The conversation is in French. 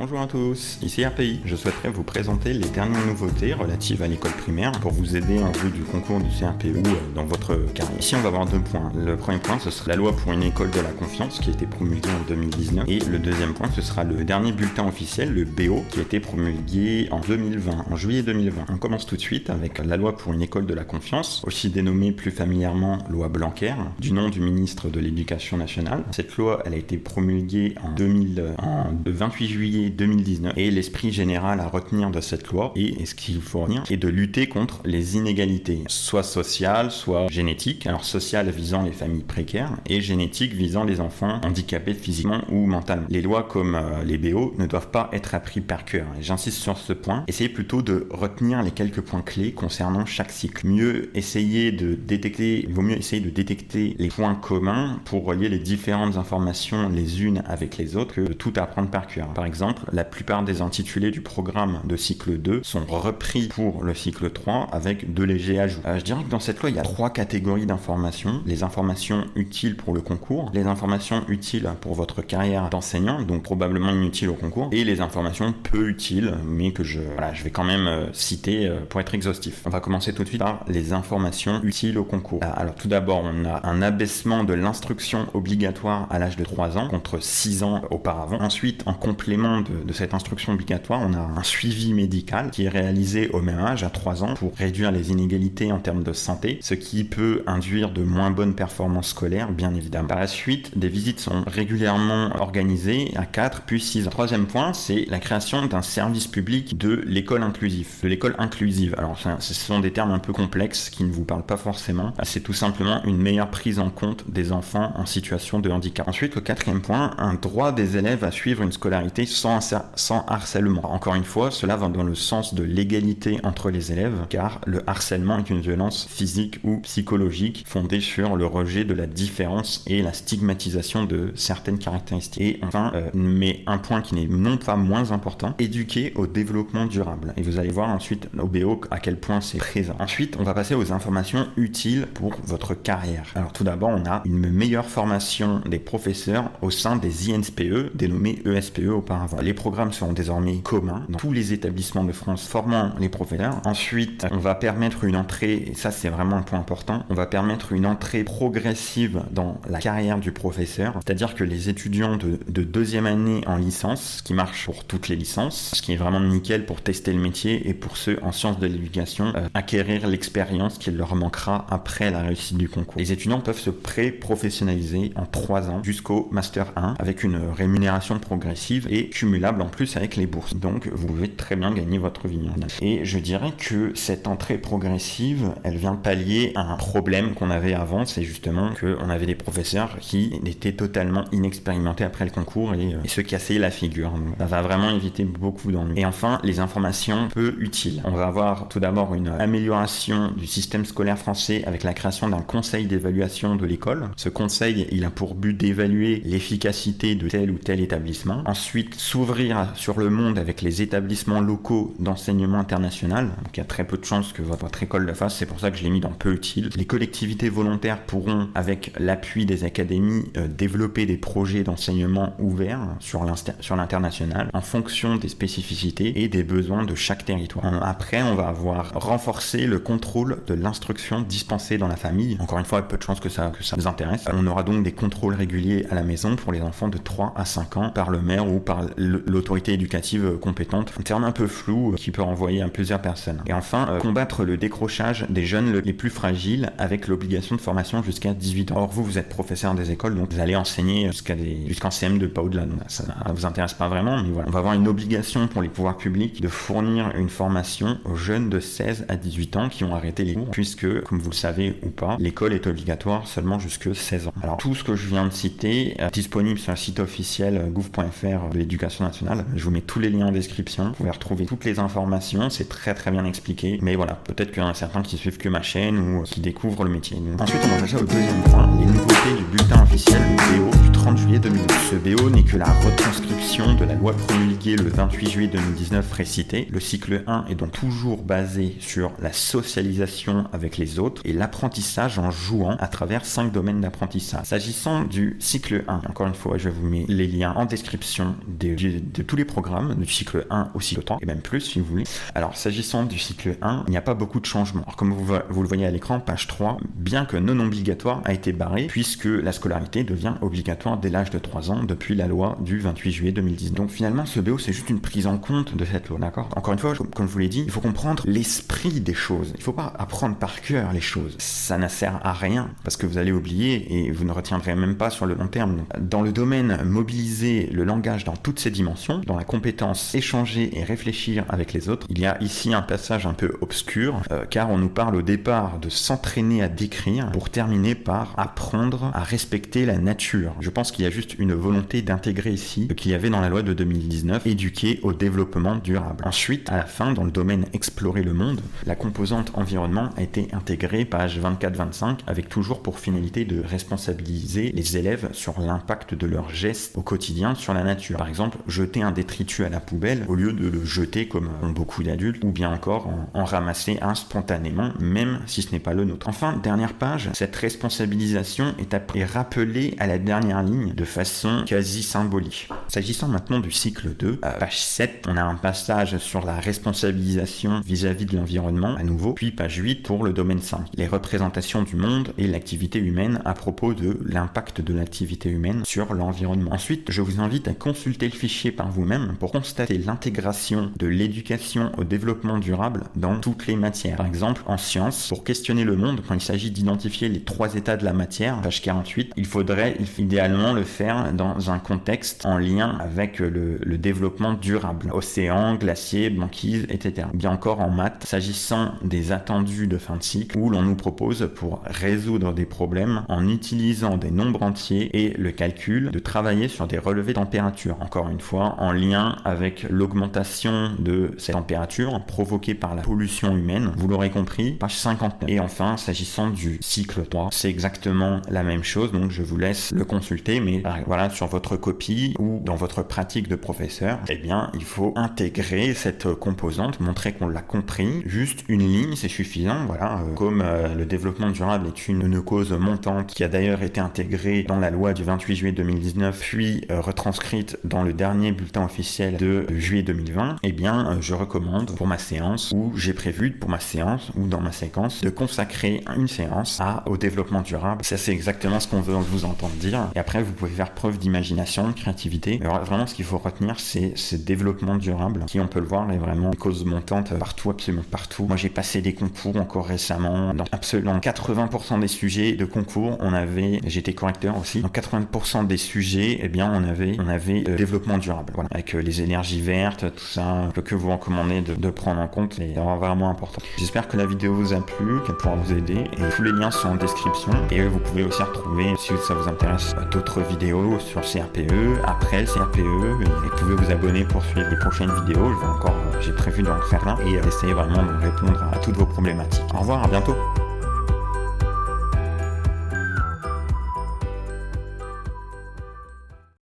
Bonjour à tous, ici RPI. Je souhaiterais vous présenter les dernières nouveautés relatives à l'école primaire pour vous aider en vue du concours du CRPU dans votre carrière. Ici, on va voir 2 points. Le premier point, ce sera la loi pour une école de la confiance qui a été promulguée en 2019. Et le deuxième point, ce sera le dernier bulletin officiel, le BO, qui a été promulgué en 2020, en juillet 2020. On commence tout de suite avec la loi pour une école de la confiance, aussi dénommée plus familièrement loi Blanquer, du nom du ministre de l'Éducation nationale. Cette loi, elle a été promulguée le 28 juillet 2019 et l'esprit général à retenir de cette loi et ce qu'il faut retenir est de lutter contre les inégalités, soit sociales, soit génétiques. Alors sociales visant les familles précaires et génétiques visant les enfants handicapés physiquement ou mentalement. Les lois comme les BO ne doivent pas être appris par cœur. Et j'insiste sur ce point. Essayez plutôt de retenir les quelques points clés concernant chaque cycle. Il vaut mieux essayer de détecter les points communs pour relier les différentes informations les unes avec les autres que de tout apprendre par cœur. Par exemple, la plupart des intitulés du programme de cycle 2 sont repris pour le cycle 3 avec de légers ajouts. Je dirais que dans cette loi, il y a 3 catégories d'informations. Les informations utiles pour le concours, les informations utiles pour votre carrière d'enseignant, donc probablement inutiles au concours, et les informations peu utiles, mais que je vais quand même citer pour être exhaustif. On va commencer tout de suite par les informations utiles au concours. Alors tout d'abord, on a un abaissement de l'instruction obligatoire à l'âge de 3 ans contre 6 ans auparavant. Ensuite, en complément de cette instruction obligatoire, on a un suivi médical qui est réalisé au même âge, à 3 ans, pour réduire les inégalités en termes de santé, ce qui peut induire de moins bonnes performances scolaires, bien évidemment. Par la suite, des visites sont régulièrement organisées à 4 puis 6 ans. Troisième point, c'est la création d'un service public de l'école inclusive. Alors, ce sont des termes un peu complexes qui ne vous parlent pas forcément. C'est tout simplement une meilleure prise en compte des enfants en situation de handicap. Ensuite, le quatrième point, un droit des élèves à suivre une scolarité sans harcèlement. Encore une fois, cela va dans le sens de l'égalité entre les élèves, car le harcèlement est une violence physique ou psychologique fondée sur le rejet de la différence et la stigmatisation de certaines caractéristiques. Et enfin, mais un point qui n'est non pas moins important, éduquer au développement durable. Et vous allez voir ensuite au BO à quel point c'est présent. Ensuite, on va passer aux informations utiles pour votre carrière. Alors tout d'abord, on a une meilleure formation des professeurs au sein des INSPE, dénommés ESPE auparavant. Les programmes seront désormais communs dans tous les établissements de France formant les professeurs. Ensuite, on va permettre une entrée, et ça c'est vraiment un point important, on va permettre une entrée progressive dans la carrière du professeur, c'est-à-dire que les étudiants de deuxième année en licence, ce qui marche pour toutes les licences, ce qui est vraiment nickel pour tester le métier et pour ceux en sciences de l'éducation, acquérir l'expérience qui leur manquera après la réussite du concours. Les étudiants peuvent se pré-professionnaliser en 3 ans jusqu'au Master 1 avec une rémunération progressive et cumulable en plus avec les bourses. Donc vous pouvez très bien gagner votre vie. Et je dirais que cette entrée progressive, elle vient pallier un problème qu'on avait avant, c'est justement qu'on avait des professeurs qui étaient totalement inexpérimentés après le concours et se cassaient la figure. Donc, ça va vraiment éviter beaucoup d'ennuis. Et enfin, les informations peu utiles. On va avoir tout d'abord une amélioration du système scolaire français avec la création d'un conseil d'évaluation de l'école. Ce conseil, il a pour but d'évaluer l'efficacité de tel ou tel établissement. Ensuite, s'ouvrir sur le monde avec les établissements locaux d'enseignement international. Donc, il y a très peu de chances que votre école le fasse, c'est pour ça que je l'ai mis dans peu utile. Les collectivités volontaires pourront, avec l'appui des académies, développer des projets d'enseignement ouverts sur l'international en fonction des spécificités et des besoins de chaque territoire. Après, on va avoir renforcé le contrôle de l'instruction dispensée dans la famille. Encore une fois, il y a peu de chances que ça vous intéresse. On aura donc des contrôles réguliers à la maison pour les enfants de 3 à 5 ans par le maire ou par l'autorité éducative compétente. Un terme un peu flou qui peut renvoyer à plusieurs personnes. Et enfin, combattre le décrochage des jeunes les plus fragiles avec l'obligation de formation jusqu'à 18 ans. Or, vous êtes professeur des écoles, donc vous allez enseigner jusqu'en CM2, pas au-delà. Donc, ça ne vous intéresse pas vraiment, mais voilà. On va avoir une obligation pour les pouvoirs publics de fournir une formation aux jeunes de 16 à 18 ans qui ont arrêté les cours, puisque, comme vous le savez ou pas, l'école est obligatoire seulement jusque 16 ans. Alors, tout ce que je viens de citer est disponible sur le site officiel gouv.fr de l'Éducation nationale. Je vous mets tous les liens en description. Vous pouvez retrouver toutes les informations. C'est très très bien expliqué. Mais voilà, peut-être qu'il y en a certains qui suivent que ma chaîne ou qui découvrent le métier. Donc, ensuite, on va passer au deuxième point, les nouveautés du bulletin officiel, le BO du 30 juillet 2012. Ce BO n'est que la retranscription de la loi promulguée le 28 juillet 2019 précitée. Le cycle 1 est donc toujours basé sur la socialisation avec les autres et l'apprentissage en jouant à travers 5 domaines d'apprentissage. S'agissant du cycle 1, encore une fois, je vous mets les liens en description des de tous les programmes, du cycle 1 au cycle 3, et même plus si vous voulez. Alors s'agissant du cycle 1, il n'y a pas beaucoup de changements. Alors comme vous le voyez à l'écran, page 3, bien que non obligatoire a été barré, puisque la scolarité devient obligatoire dès l'âge de 3 ans depuis la loi du 28 juillet 2010. Donc finalement, ce BO, c'est juste une prise en compte de cette loi, d'accord? Encore une fois, comme je vous l'ai dit, il faut comprendre l'esprit des choses. Il ne faut pas apprendre par cœur les choses. Ça ne sert à rien, parce que vous allez oublier et vous ne retiendrez même pas sur le long terme. Dans le domaine mobiliser le langage dans toutes ses dimensions, dans la compétence échanger et réfléchir avec les autres, il y a ici un passage un peu obscur, car on nous parle au départ de s'entraîner à décrire pour terminer par apprendre à respecter la nature. Je pense qu'il y a juste une volonté d'intégrer ici ce qu'il y avait dans la loi de 2019, éduquer au développement durable. Ensuite, à la fin, dans le domaine explorer le monde, la composante environnement a été intégrée, page 24-25, avec toujours pour finalité de responsabiliser les élèves sur l'impact de leurs gestes au quotidien sur la nature. Par exemple, jeter un détritus à la poubelle au lieu de le jeter comme font beaucoup d'adultes, ou bien encore en ramasser un spontanément, même si ce n'est pas le nôtre. Enfin, dernière page, cette responsabilisation est rappelée à la dernière ligne de façon quasi symbolique. S'agissant maintenant du cycle 2, page 7, on a un passage sur la responsabilisation vis-à-vis de l'environnement, à nouveau, puis page 8 pour le domaine 5, les représentations du monde et l'activité humaine à propos de l'impact de l'activité humaine sur l'environnement. Ensuite, je vous invite à consulter le fichier par vous-même pour constater l'intégration de l'éducation au développement durable dans toutes les matières. Par exemple, en sciences, pour questionner le monde, quand il s'agit d'identifier les 3 états de la matière, page 48, il faudrait idéalement le faire dans un contexte en lien avec le développement durable. Océan, glaciers, banquises, etc. Bien encore en maths, s'agissant des attendus de fin de cycle, où l'on nous propose pour résoudre des problèmes en utilisant des nombres entiers et le calcul, de travailler sur des relevés de température. Encore une fois, en lien avec l'augmentation de ces températures provoquée par la pollution humaine. Vous l'aurez compris, page 59. Et enfin, s'agissant du cycle 3, c'est exactement la même chose, donc je vous laisse le consulter, mais voilà, sur votre copie ou dans votre pratique de professeur, eh bien, il faut intégrer cette composante, montrer qu'on l'a compris. Juste une ligne, c'est suffisant, voilà. Comme le développement durable est une cause montante qui a d'ailleurs été intégrée dans la loi du 28 juillet 2019, puis retranscrite dans le dernier bulletin officiel de juillet 2020, eh bien, je recommande pour ma séance, ou j'ai prévu pour ma séance, ou dans ma séquence, de consacrer une séance au développement durable. Ça, c'est exactement ce qu'on veut vous entendre dire. Et après, vous pouvez faire preuve d'imagination, de créativité. Mais vraiment, ce qu'il faut retenir, c'est ce développement durable, qui, on peut le voir, est vraiment une cause montante partout, absolument partout. Moi, j'ai passé des concours encore récemment. Dans absolument 80% des sujets de concours, j'étais correcteur aussi. Dans 80% des sujets, eh bien, on avait développement durable. Voilà. Avec les énergies vertes, tout ça, que vous recommandez de prendre en compte, c'est vraiment important. J'espère que la vidéo vous a plu, qu'elle pourra vous aider. Et tous les liens sont en description. Et vous pouvez aussi retrouver, si ça vous intéresse, d'autres vidéos sur le CRPE, après le CRPE. Et vous pouvez vous abonner pour suivre les prochaines vidéos. J'ai prévu d'en faire un et essayer vraiment de répondre à toutes vos problématiques. Au revoir, à bientôt.